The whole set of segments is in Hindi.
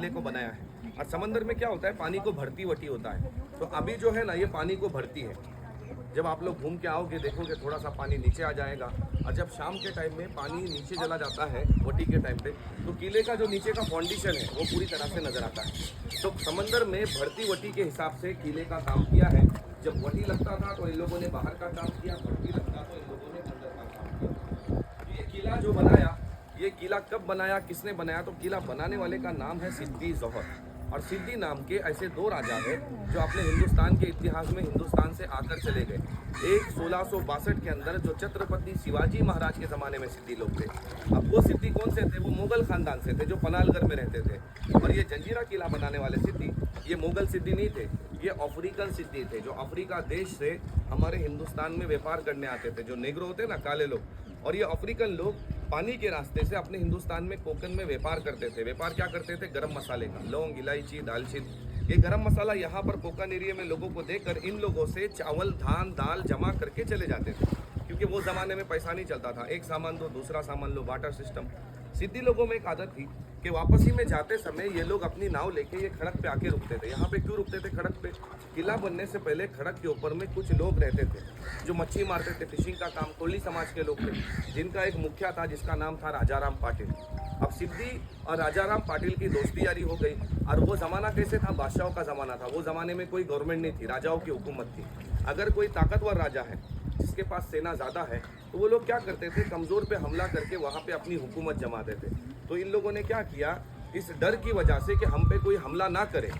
किले को बनाया है। और समंदर में क्या होता है, पानी को भरती वटी होता है। तो अभी जो है ना, ये पानी को भरती है। जब आप लोग घूम के आओगे देखोगे थोड़ा सा पानी नीचे आ जाएगा, और जब शाम के टाइम में पानी नीचे चला जाता है वटी के टाइम पे, तो किले का जो नीचे का फाउंडेशन है वो पूरी तरह से नजर आता है। तो समंदर में भरती वटी के हिसाब से किले का काम किया है। जब वटी लगता था तो इन लोगों ने बाहर का काम किया, भरती लगता तो इन लोगों ने अंदर का काम किया। ये किला जो बनाया, ये किला कब बनाया, किसने बनाया, तो किला बनाने वाले का नाम है सिद्दी जोहर। और सिद्दी नाम के ऐसे दो राजा हैं जो अपने हिंदुस्तान के इतिहास में हिंदुस्तान से आकर चले गए। एक 1662 के अंदर जो छत्रपति शिवाजी महाराज के ज़माने में सिद्दी लोग थे। अब वो सिद्दी कौन से थे, वो मुगल खानदान से थे जो पनालगढ़ में रहते थे। और ये जंजीरा किला बनाने वाले सिद्दी, ये मुगल सिद्दी नहीं थे, ये अफ्रीकन सिद्दी थे जो अफ्रीका देश से हमारे हिंदुस्तान में व्यापार करने आते थे। जो नेग्रो होते ना, काले लोग, और ये अफ्रीकन लोग पानी के रास्ते से अपने हिंदुस्तान में कोकन में व्यापार करते थे। व्यापार क्या करते थे, गरम मसाले का, लौंग, इलायची, दालचीनी। ये गरम मसाला यहाँ पर कोकन एरिया में लोगों को देकर इन लोगों से चावल, धान, दाल जमा करके चले जाते थे, क्योंकि वो ज़माने में पैसा नहीं चलता था। एक सामान दो, दूसरा सामान लो, बाटर सिस्टम। सिद्दी लोगों में एक आदत थी कि वापसी में जाते समय ये लोग अपनी नाव लेके ये खड़क पे आके रुकते थे। यहाँ पे क्यों रुकते थे खड़क पे? किला बनने से पहले खड़क के ऊपर में कुछ लोग रहते थे जो मच्छी मारते थे, फिशिंग का काम, कोली समाज के लोग थे, जिनका एक मुखिया था जिसका नाम था राजाराम पाटिल। अब सिद्दी और राजाराम पाटिल की दोस्ती यारी हो गई। और वो ज़माना कैसे था, बादशाहों का ज़माना था। वो ज़माने में कोई गवर्नमेंट नहीं थी, राजाओं की हुकूमत थी। अगर कोई ताकतवर राजा है जिसके पास सेना ज़्यादा है, तो वो लोग क्या करते थे, कमज़ोर पे हमला करके वहाँ पे अपनी हुकूमत जमाते थे। तो इन लोगों ने क्या किया, इस डर की वजह से कि हम पे कोई हमला ना करे,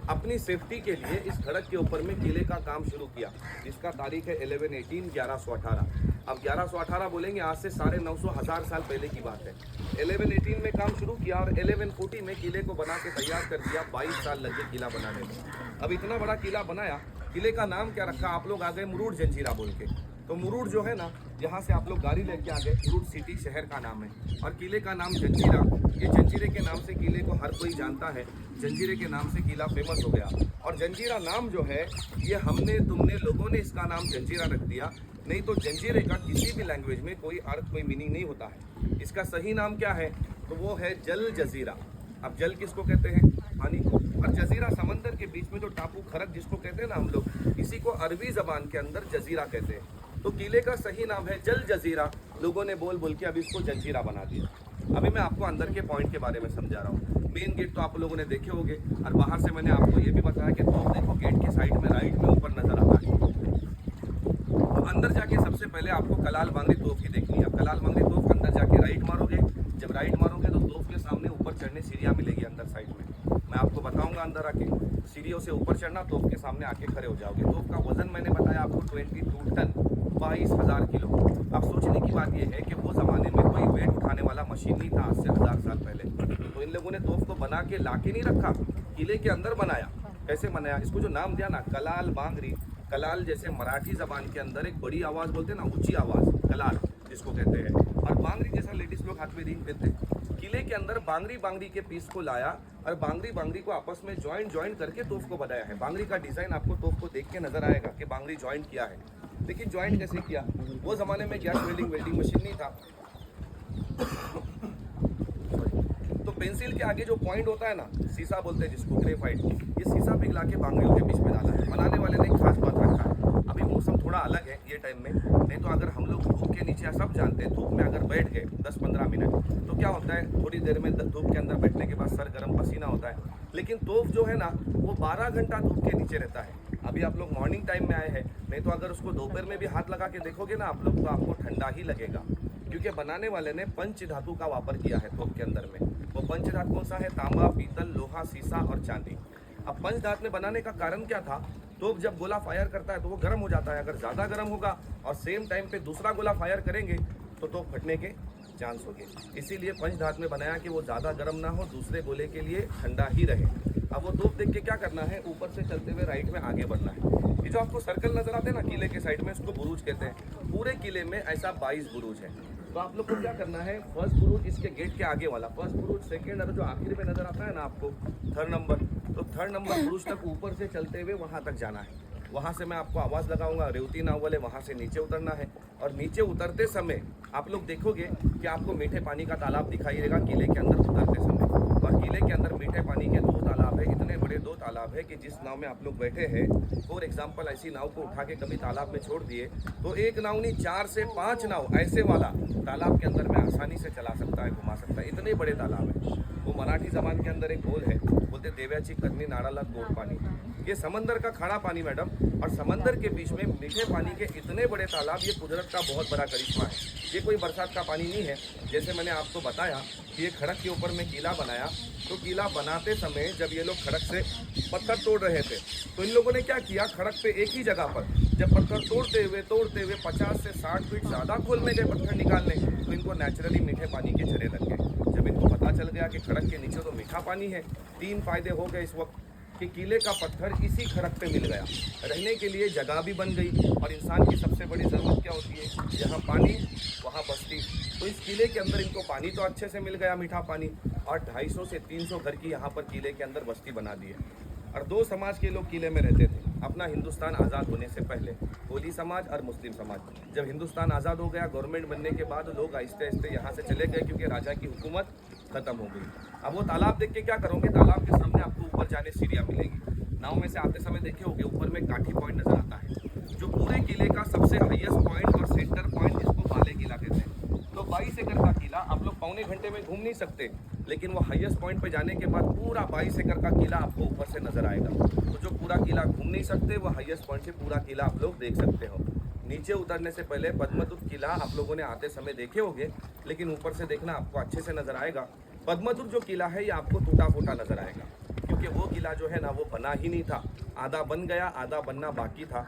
अपनी सेफ्टी के लिए इस खड़क के ऊपर में किले का काम शुरू किया, जिसका तारीख है 1118। अब 1118 बोलेंगे, आज से 950 साल पहले की बात है। 1118 में काम शुरू किया और 1140 में किले को बना के तैयार कर दिया। 22 साल लगे किला बनाने में। अब इतना बड़ा किला बनाया, किले का नाम क्या रखा, आप लोग आ गए मुरुड जंजीरा बोल के। तो मुरुड जो है ना, यहाँ से आप लोग गाड़ी लेके आ गए, मुरुड सिटी शहर का नाम है, और किले का नाम जंजीरा। ये जंजीरे के नाम से किले को हर कोई जानता है, जंजीरे के नाम से किला फेमस हो गया। और जंजीरा नाम जो है, ये हमने तुमने लोगों ने इसका नाम जंजीरा रख दिया, नहीं तो जंजीरे का किसी भी लैंग्वेज में कोई अर्थ, कोई मीनिंग नहीं होता है। इसका सही नाम क्या है, तो वो है जल जजीरा। अब जल किसको कहते हैं, पानी को, और जजीरा समंदर के बीच में जो टापू खरक जिसको कहते हैं ना हम लोग, इसी को अरबी जबान के अंदर जजीरा कहते हैं। तो किले का सही नाम है जल जजीरा। लोगों ने बोल बोल के अब इसको जंजीरा बना दिया। अभी मैं आपको अंदर के पॉइंट के बारे में समझा रहा हूँ। मेन गेट तो आप लोगों ने देखे होंगे, और बाहर से मैंने आपको ये भी बताया कि तो देखो गेट के साइड में राइट में ऊपर नजर आता है। तो अंदर जाके सबसे पहले आपको कलाल बांगरी तोफ की देखनी है। अब कलाल बांगरी तोफ अंदर जाके राइट मारोगे, जब राइट मारोगे तो तोफ के सामने ऊपर चढ़ने सीढ़ियाँ मिलेगी अंदर साइड में। मैं आपको बताऊंगा अंदर आके, सीढ़ियों से ऊपर चढ़ना, तोफ के सामने आके खड़े हो जाओगे। तोफ का वजन मैंने बताया आपको 22 टन, 22,000 किलो। अब सोचने की बात यह है कि वो ज़माने में कोई वेट उठाने वाला मशीन नहीं था, आज से 1000 साल पहले। तो इन लोगों ने तोफ को बना के ला के नहीं रखा, किले के अंदर बनाया। कैसे बनाया, इसको जो नाम दिया ना कलाल बांगरी, कलाल जैसे मराठी ज़बान के अंदर एक बड़ी आवाज़ बोलते हैं ना, ऊंची आवाज़, कलाल जिसको कहते हैं, और बांगरी जैसा लेडीज़ लोग हाथ में रिंग पहनते हैं। किले के अंदर बांगरी के पीस को लाया और बांगरी को आपस में ज्वाइन करके तोफ को बनाया है। बांगरी का डिज़ाइन आपको तोफ को देख के नजर आएगा कि बांगरी ज्वाइन किया है। लेकिन ज्वाइन कैसे किया, वो ज़माने में गैस वेल्डिंग मशीन नहीं था। तो पेंसिल के आगे जो पॉइंट होता है ना, सीसा बोलते हैं जिसको, ग्रेफाइट, ये सीसा पिघला के बांगरियों के बीच में डाला है। बनाने वाले ने एक खास बात रखा है। अभी मौसम थोड़ा अलग है ये टाइम में, नहीं तो अगर हम लोग धूप के नीचे, सब जानते हैं धूप में अगर बैठ गए 10-15 मिनट तो क्या होता है, थोड़ी देर में धूप के अंदर बैठने के बाद सर गर्म, पसीना होता है। लेकिन तोफ जो है ना, वो 12 घंटा धूप के नीचे रहता है। अभी आप लोग मॉर्निंग टाइम में आए हैं, नहीं तो अगर उसको दोपहर में भी हाथ लगा के देखोगे ना आप लोग, तो आपको ठंडा ही लगेगा, क्योंकि बनाने वाले ने पंच धातु का वापर किया है तोफ के अंदर में। वो पंच धातु कौन सा है, तांबा, पीतल, लोहा, सीसा और चांदी। अब पंच धातु में बनाने का कारण क्या था, तोफ जब गोला फायर करता है तो वो गर्म हो जाता है। अगर ज़्यादा गर्म होगा और सेम टाइम पे दूसरा गोला फायर करेंगे तो तोफ फटने के चांस होंगे। इसीलिए पंचधात में बनाया कि वो ज़्यादा गर्म ना हो, दूसरे गोले के लिए ठंडा ही रहे। अब वो तोप देख के क्या करना है, ऊपर से चलते हुए राइट में आगे बढ़ना है। ये जो आपको सर्कल नजर आते हैं ना किले के साइड में, इसको बुरुज कहते हैं। पूरे किले में ऐसा 22 बुरुज है। तो आप लोग को क्या करना है, फर्स्ट बुरुज इसके गेट के आगे वाला, फर्स्ट बुरुज, सेकेंड, और जो आखिर में नजर आता है ना आपको, थर्ड नंबर, तो थर्ड नंबर बुरुज तक ऊपर से चलते हुए वहाँ तक जाना है। वहाँ से मैं आपको आवाज़ लगाऊंगा, रेवती नाव वाले, वहाँ से नीचे उतरना है। और नीचे उतरते समय आप लोग देखोगे कि आपको मीठे पानी का तालाब दिखाई देगा किले के अंदर उतरते समय। और किले के अंदर मीठे पानी के 2 तालाब है, इतने बड़े 2 तालाब है कि जिस नाव में आप लोग बैठे हैं, फॉर एग्जाम्पल ऐसी नाव को उठा के कभी तालाब में छोड़ दिए तो एक नाव नहीं 4 से 5 नाव ऐसे वाला तालाब के अंदर में आसानी से चला सकता है, घुमा सकता है, इतने बड़े तालाब है। वो मराठी जबान के अंदर एक बोल है, बोलते देव्याची कन्नी नाड़ाला गोड पानी। ये समंदर का खारा पानी मैडम, और समंदर के बीच में मीठे पानी के इतने बड़े तालाब, ये कुदरत का बहुत बड़ा करिश्मा है। ये कोई बरसात का पानी नहीं है। जैसे मैंने आपको बताया कि ये खड़क के ऊपर में किला बनाया, तो किला बनाते समय जब ये लोग खड़क से पत्थर तोड़ रहे थे तो इन लोगों ने क्या किया, खड़क पे एक ही जगह पर जब पत्थर तोड़ते हुए 50 से 60 फीट ज़्यादा खोल में गए पत्थर निकालने, तो इनको नेचुरली मीठे पानी के झरे लग गए। जब इनको पता चल गया कि खड़क के नीचे तो मीठा पानी है, 3 फायदे हो गए इस वक्त कि किले का पत्थर इसी खड़क पे मिल गया, रहने के लिए जगह भी बन गई, और इंसान की सबसे बड़ी ज़रूरत क्या होती है, जहाँ पानी वहाँ बस्ती। तो इस किले के अंदर इनको पानी तो अच्छे से मिल गया, मीठा पानी, और 250 से 300 घर की यहाँ पर किले के अंदर बस्ती बना दी है। और 2 समाज के लोग किले में रहते थे अपना हिंदुस्तान आज़ाद होने से पहले, कोली समाज और मुस्लिम समाज। जब हिंदुस्तान आज़ाद हो गया, गवर्नमेंट बनने के बाद लोग आहिस्ते आहिस्ते यहाँ से चले गए क्योंकि राजा की हुकूमत खत्म हो गई। अब वो तालाब देख के क्या करोगे, तालाब के सामने आपको ऊपर जाने सीढ़ियाँ मिलेगी। नाव में से आते समय देखे होगे ऊपर में काठी पॉइंट नजर आता है, जो पूरे किले का सबसे हाईएस्ट पॉइंट और सेंटर पॉइंट, जिसको बाले किला कहते हैं। तो 22 एकड़ का किला आप लोग पौने घंटे में घूम नहीं सकते, लेकिन वो हाईएस्ट पॉइंट पे जाने के बाद पूरा 22 एकड़ का किला आपको ऊपर से नजर आएगा। तो जो पूरा किला घूम नहीं सकते, वो हाईएस्ट पॉइंट से पूरा किला आप लोग देख सकते हो। नीचे उतरने से पहले पद्मतुत किला आप लोगों ने आते समय देखे होंगे, लेकिन ऊपर से देखना आपको अच्छे से नजर आएगा। पद्मतुत जो किला है ये आपको टूटा फूटा नजर आएगा, क्योंकि वो किला जो है ना वो बना ही नहीं था, आधा बन गया, आधा बनना बाकी था।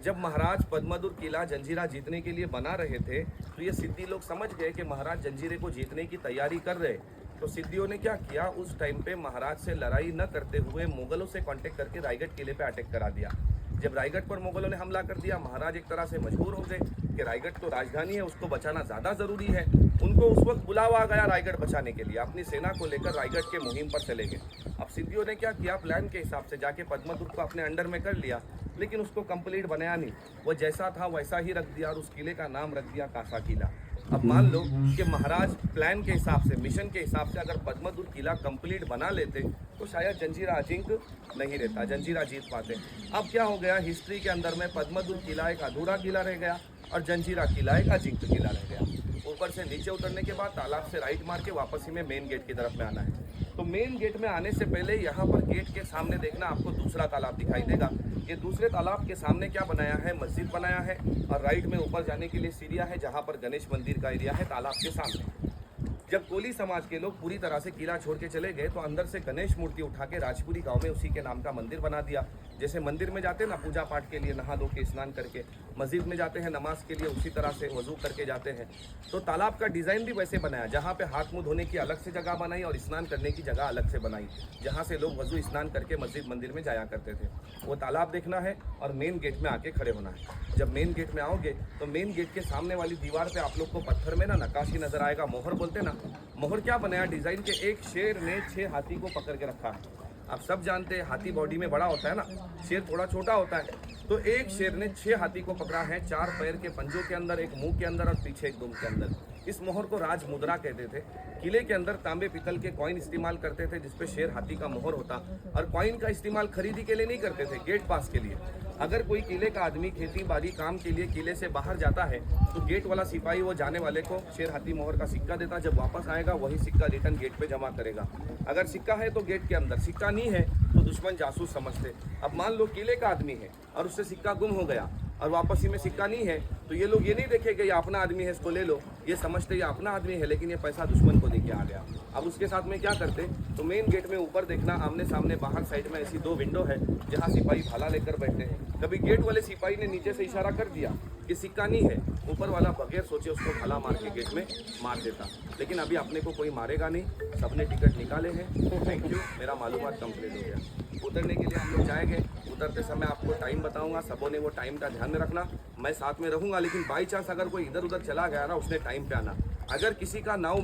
जब महाराज पद्मदुर किला जंजीरा जीतने के लिए बना रहे थे, तो ये सिद्दी लोग समझ गए कि महाराज जंजीरे को जीतने की तैयारी कर रहे। तो सिद्दियों ने क्या किया, उस टाइम पे महाराज से लड़ाई न करते हुए मुगलों से कांटेक्ट करके रायगढ़ किले पे अटैक करा दिया। जब रायगढ़ पर मुगलों ने हमला कर दिया, महाराज एक तरह से मजबूर हो गए कि रायगढ़ तो राजधानी है, उसको बचाना ज़्यादा ज़रूरी है। उनको उस वक्त बुलावा गया रायगढ़ बचाने के लिए, अपनी सेना को लेकर रायगढ़ के मुहिम पर चले गए। अब सिद्दियों ने क्या किया, प्लान के हिसाब से जाके पद्मदुर्ग को अपने अंडर में कर लिया, लेकिन उसको कंप्लीट बनाया नहीं, वो जैसा था वैसा ही रख दिया और उस किले का नाम रख दिया कासा किला। अब मान लो कि महाराज प्लान के हिसाब से, मिशन के हिसाब से अगर पद्मदुर्ग किला कंप्लीट बना लेते तो शायद जंजीरा अजिंक नहीं रहता, जंजीरा जीत पाते। अब क्या हो गया, हिस्ट्री के अंदर में पद्मदुर्ग किला एक अधूरा किला रह गया और जंजीरा किला एक अजिंक किला रह गया। ऊपर से नीचे उतरने के बाद तालाब से राइट मार के वापस ही में मेन गेट की तरफ में आना है। तो मेन गेट में आने से पहले यहाँ पर गेट के सामने देखना आपको दूसरा तालाब दिखाई देगा। ये दूसरे तालाब के सामने क्या बनाया है, मस्जिद बनाया है, और राइट में ऊपर जाने के लिए सीढ़ियाँ है, जहाँ पर गणेश मंदिर का एरिया है तालाब के सामने। जब कोली समाज के लोग पूरी तरह से किला छोड़ के चले गए, तो अंदर से गणेश मूर्ति उठा के राजपुरी गांव में उसी के नाम का मंदिर बना दिया। जैसे मंदिर में जाते हैं ना पूजा पाठ के लिए, नहा धो के स्नान करके, मस्जिद में जाते हैं नमाज के लिए, उसी तरह से वजू करके जाते हैं। तो तालाब का डिज़ाइन भी वैसे बनाया, जहाँ पे हाथ मुँह धोने की अलग से जगह बनाई और स्नान करने की जगह अलग से बनाई, जहाँ से लोग वजू स्नान करके मस्जिद मंदिर में जाया करते थे। वो तालाब देखना है और मेन गेट में आके खड़े होना है। जब मेन गेट में आओगे तो मेन गेट के सामने वाली दीवार पे आप लोग को पत्थर में ना नक्काशी नजर आएगा, मोहर बोलते ना। मोहर क्या बनाया डिजाइन के, एक शेर ने 6 हाथी को पकड़ के रखा है। आप सब जानते हैं हाथी बॉडी में बड़ा होता है ना, शेर थोड़ा छोटा होता है। तो एक शेर ने 6 हाथी को पकड़ा है, 4 पैर के पंजों के अंदर, एक मुंह के अंदर और पीछे एक दुम के अंदर। इस मोहर को राज मुद्रा कहते थे। किले के अंदर तांबे पीतल के कॉइन इस्तेमाल करते थे, जिसपे शेर हाथी का मोहर होता, और कॉइन का इस्तेमाल खरीदी के लिए नहीं करते थे, गेट पास के लिए। अगर कोई किले का आदमी खेती बाड़ी काम के लिए किले से बाहर जाता है, तो गेट वाला सिपाही वो जाने वाले को शेर हाथी मोहर का सिक्का देता, जब वापस आएगा वही सिक्का रिटर्न गेट पे जमा करेगा। अगर सिक्का है तो गेट के अंदर, सिक्का नहीं है तो दुश्मन जासूस समझते। अब मान लो किले का आदमी है और उससे सिक्का गुम हो गया और वापस ही में सिक्का नहीं है, तो ये लोग ये नहीं देखेंगे ये अपना आदमी है इसको ले लो, ये समझते ये अपना आदमी है, लेकिन ये पैसा दुश्मन को देके आ गया। अब उसके साथ में क्या करते, तो मेन गेट में ऊपर देखना, आमने सामने बाहर साइड में ऐसी 2 विंडो है, जहाँ सिपाही भाला लेकर बैठते हैं। कभी गेट वाले सिपाही ने नीचे से इशारा कर दिया कि सिक्का नहीं है, ऊपर वाला बगैर सोचे उसको भाला मार के गेट में मार देता। लेकिन अभी अपने को कोई मारेगा नहीं, सबने टिकट निकाले हैं। थैंक यू, मेरा मालूमात कंप्लीट हो गया। उतरने के लिए हम लोग जाएंगे, उतरते समय आपको टाइम बताऊंगा, सबों ने वो टाइम का ध्यान में रखना। मैं साथ में रहूंगा, लेकिन बाई चांस अगर कोई इधर उधर चला गया ना, उसने टाइम पे आना। अगर किसी का नाव